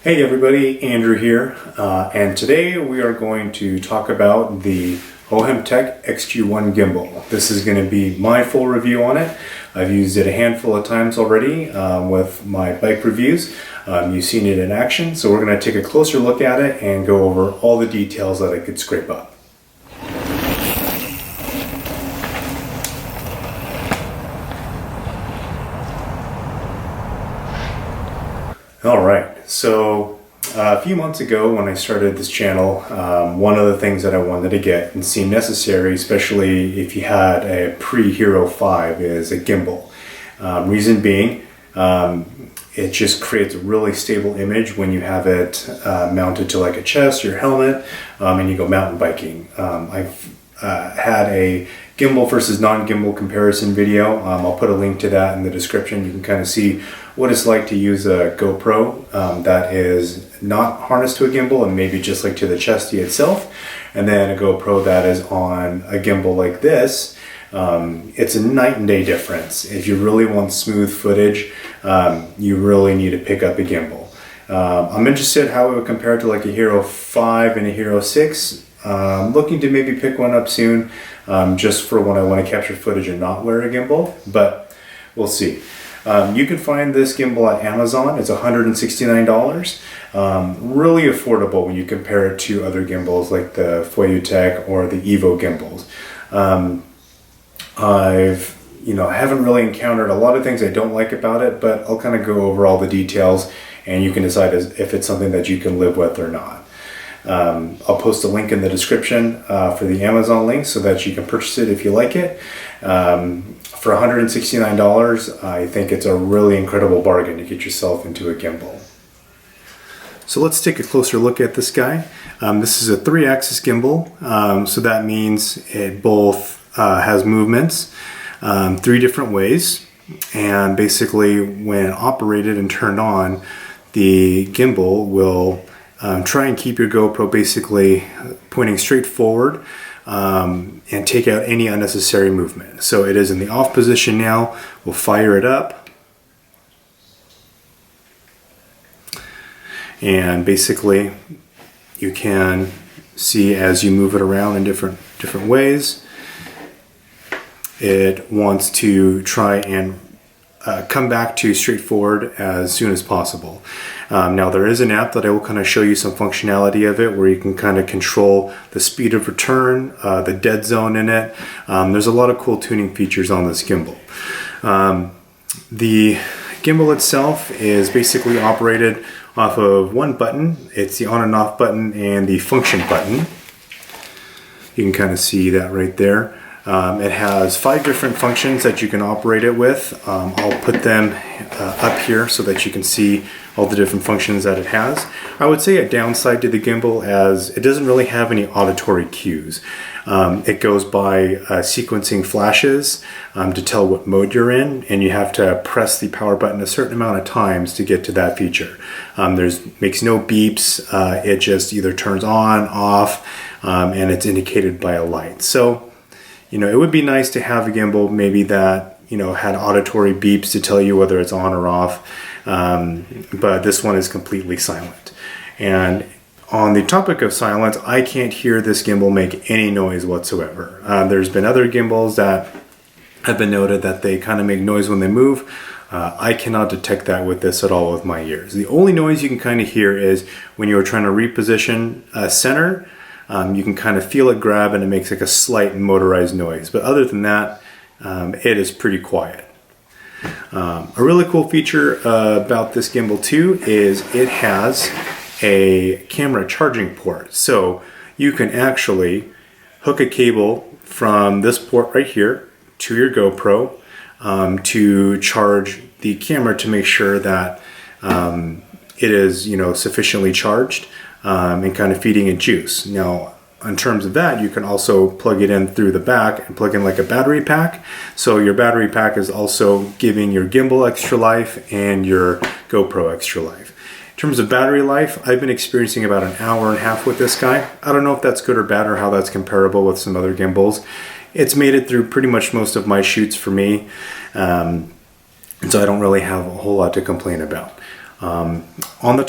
Hey everybody, Andrew here, and today we are going to talk about the Hohem XG1 Gimbal. This is going to be my full review on it. I've used it a handful of times already with my bike reviews. You've seen it in action, so we're going to take a closer look at it and go over all the details that I could scrape up. Alright, so a few months ago when I started this channel, one of the things that I wanted to get and seemed necessary, especially if you had a pre-Hero 5, is a gimbal. Reason being, it just creates a really stable image when you have it mounted to like a chest or helmet and you go mountain biking. I've had a gimbal versus non-gimbal comparison video. I'll put a link to that in the description. You can kind of see what it's like to use a GoPro that is not harnessed to a gimbal and maybe just like to the chesty itself, and then a GoPro that is on a gimbal like this. It's a night and day difference. If you really want smooth footage, you really need to pick up a gimbal. I'm interested how it would compare to like a Hero 5 and a Hero 6. I'm looking to maybe pick one up soon, just for when I want to capture footage and not wear a gimbal, but we'll see. You can find this gimbal at Amazon. It's $169. Really affordable when you compare it to other gimbals like the Hohem or the Evo gimbals. I haven't really encountered a lot of things I don't like about it, but I'll kind of go over all the details and you can decide if it's something that you can live with or not. I'll post a link in the description for the Amazon link so that you can purchase it if you like it. For $169, I think it's a really incredible bargain to get yourself into a gimbal. So let's take a closer look at this guy. This is a 3-axis gimbal, so that means it both has movements 3 different ways, and basically when operated and turned on, the gimbal will try and keep your GoPro basically pointing straight forward and take out any unnecessary movement. So it is in the off position now. We'll fire it up. And basically you can see as you move it around in different ways, it wants to try and come back to straightforward as soon as possible. Now there is an app that I will kind of show you some functionality of it where you can kind of control the speed of return, the dead zone in it. There's a lot of cool tuning features on this gimbal. The gimbal itself is basically operated off of one button. It's the on and off button and the function button. You can kind of see that right there. It has 5 different functions that you can operate it with. I'll put them up here so that you can see all the different functions that it has. I would say a downside to the gimbal as it doesn't really have any auditory cues. It goes by sequencing flashes to tell what mode you're in, and you have to press the power button a certain amount of times to get to that feature. Makes no beeps. It just either turns on, off, and it's indicated by a light. So it would be nice to have a gimbal maybe that, had auditory beeps to tell you whether it's on or off, but this one is completely silent. And on the topic of silence, I can't hear this gimbal make any noise whatsoever. There's been other gimbals that have been noted that they kind of make noise when they move. I cannot detect that with this at all with my ears. The only noise you can kind of hear is when you're trying to reposition center. You can kind of feel it grab and it makes like a slight motorized noise. But other than that, it is pretty quiet. A really cool feature about this gimbal too is it has a camera charging port. So you can actually hook a cable from this port right here to your GoPro to charge the camera to make sure that it is sufficiently charged. And kind of feeding it juice. Now, in terms of that, you can also plug it in through the back and plug in like a battery pack. So your battery pack is also giving your gimbal extra life and your GoPro extra life. In terms of battery life, I've been experiencing about an hour and a half with this guy. I don't know if that's good or bad or how that's comparable with some other gimbals. It's made it through pretty much most of my shoots for me. And so I don't really have a whole lot to complain about. On the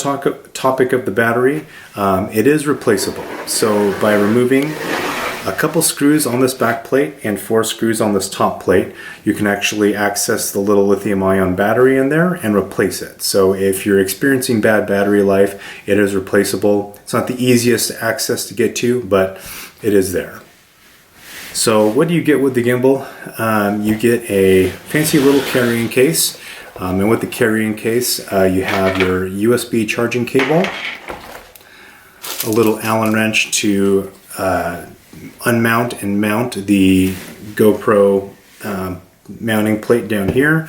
topic of the battery, it is replaceable. So by removing a couple screws on this back plate and 4 screws on this top plate, you can actually access the little lithium-ion battery in there and replace it. So if you're experiencing bad battery life, it is replaceable. It's not the easiest access to get to, but it is there. So what do you get with the gimbal? You get a fancy little carrying case. And with the carrying case, you have your USB charging cable, a little Allen wrench to unmount and mount the GoPro mounting plate down here,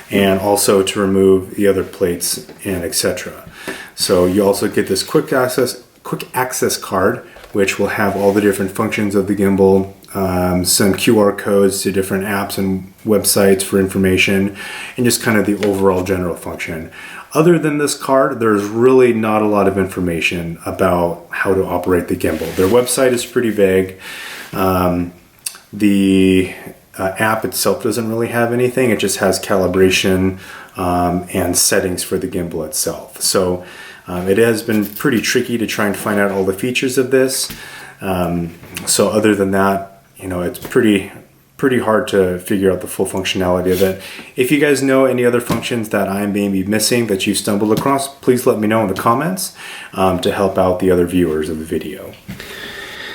and also to remove the other plates and etc. So you also get this quick access card, which will have all the different functions of the gimbal, some QR codes to different apps and websites for information, and just kind of the overall general function. Other than this card, there's really not a lot of information about how to operate the gimbal. Their website is pretty vague. The app itself doesn't really have anything. It just has calibration and settings for the gimbal itself. So it has been pretty tricky to try and find out all the features of this. So other than that, it's pretty hard to figure out the full functionality of it. If you guys know any other functions that I may be missing that you stumbled across, please let me know in the comments to help out the other viewers of the video.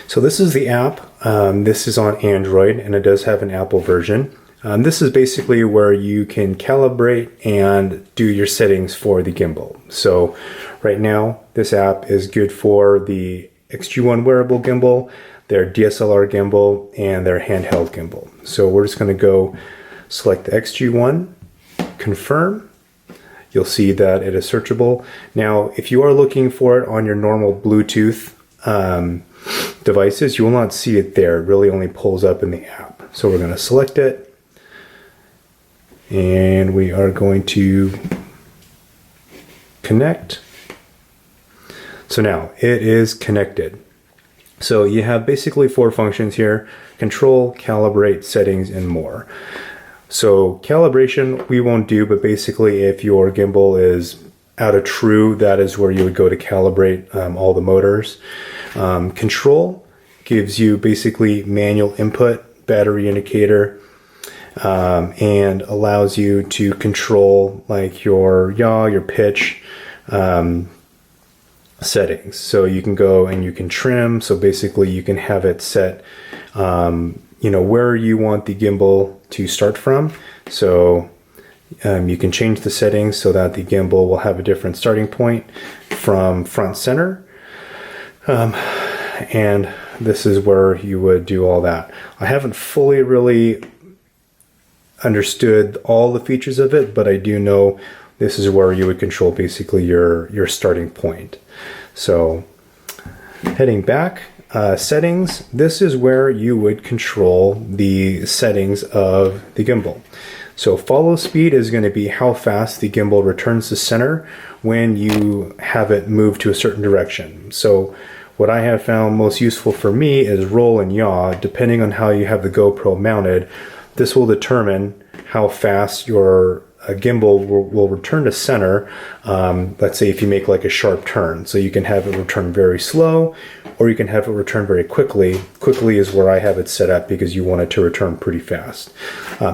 So this is the app. This is on Android, and it does have an Apple version. This is basically where you can calibrate and do your settings for the gimbal. So right now, this app is good for the XG1 wearable gimbal, their DSLR gimbal, and their handheld gimbal. So we're just going to go select the XG1, confirm. You'll see that it is searchable. Now, if you are looking for it on your normal Bluetooth devices, you will not see it there. It really only pulls up in the app. So we're going to select it, and we are going to connect. So now it is connected. So you have basically 4 functions here: control, calibrate, settings, and more. So calibration we won't do, but basically if your gimbal is out of true, that is where you would go to calibrate all the motors. Control gives you basically manual input, battery indicator, and allows you to control like your yaw, your pitch, settings. So you can go and you can trim. So basically you can have it set where you want the gimbal to start from. So you can change the settings so that the gimbal will have a different starting point from front center. And this is where you would do all that. I haven't fully really understood all the features of it, but I do know this is where you would control basically your starting point. So heading back, settings, this is where you would control the settings of the gimbal. So follow speed is going to be how fast the gimbal returns to center when you have it move to a certain direction. So what I have found most useful for me is roll and yaw. Depending on how you have the GoPro mounted, this will determine how fast your gimbal will return to center. Let's say if you make like a sharp turn, so you can have it return very slow, or you can have it return very quickly. Quickly is where I have it set up because you want it to return pretty fast.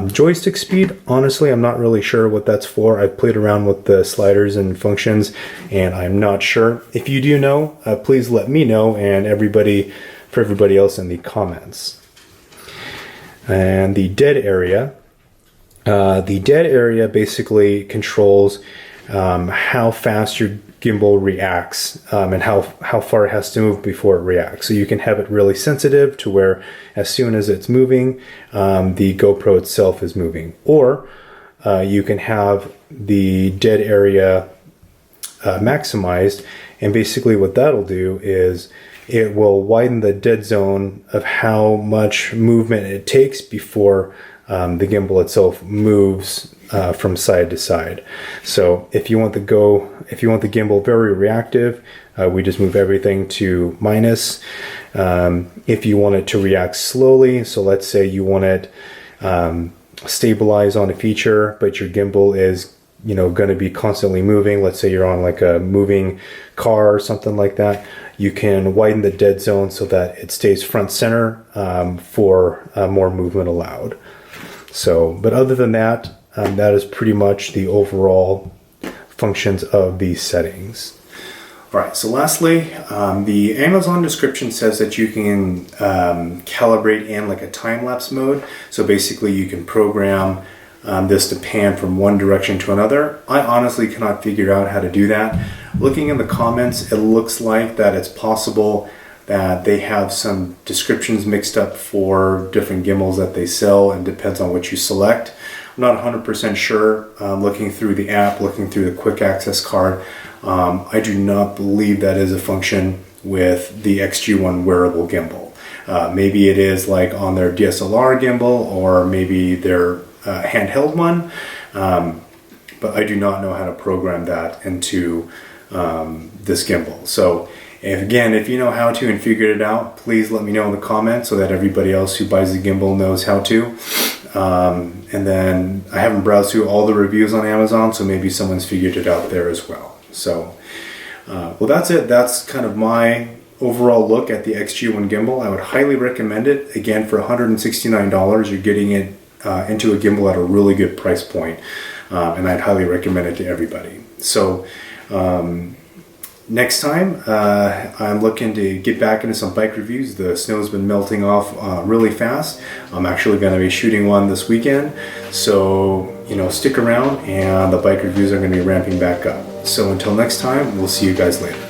Joystick speed, honestly, I'm not really sure what that's for. I've played around with the sliders and functions, and I'm not sure. If you do know, please let me know, and for everybody else in the comments. And the dead area. The dead area basically controls how fast your gimbal reacts and how far it has to move before it reacts. So you can have it really sensitive to where as soon as it's moving, the GoPro itself is moving. Or you can have the dead area maximized, and basically what that'll do is it will widen the dead zone of how much movement it takes before the gimbal itself moves from side to side. So if you want the gimbal very reactive, we just move everything to minus. If you want it to react slowly, so let's say you want it stabilize on a feature, but your gimbal is going to be constantly moving, let's say you're on like a moving car or something like that, you can widen the dead zone so that it stays front center for more movement allowed. So, but other than that, that is pretty much the overall functions of these settings. All right, so lastly, the Amazon description says that you can calibrate in like a time-lapse mode. So basically you can program this to pan from one direction to another. I honestly cannot figure out how to do that. Looking in the comments, it looks like that it's possible that they have some descriptions mixed up for different gimbals that they sell, and depends on what you select. I'm not 100% sure. Looking through the app, looking through the quick access card, I do not believe that is a function with the XG1 wearable gimbal. Maybe it is like on their DSLR gimbal, or maybe their handheld one, but I do not know how to program that into this gimbal. So if you know how to and figured it out, please let me know in the comments so that everybody else who buys the gimbal knows how to. And then I haven't browsed through all the reviews on Amazon, so maybe someone's figured it out there as well. So, well, that's it. That's kind of my overall look at the XG1 gimbal. I would highly recommend it. Again, for $169, you're getting it into a gimbal at a really good price point, and I'd highly recommend it to everybody. So next time I'm looking to get back into some bike reviews. The snow's been melting off really fast. I'm actually going to be shooting one this weekend, so stick around, and the bike reviews are going to be ramping back up. So until next time, we'll see you guys later.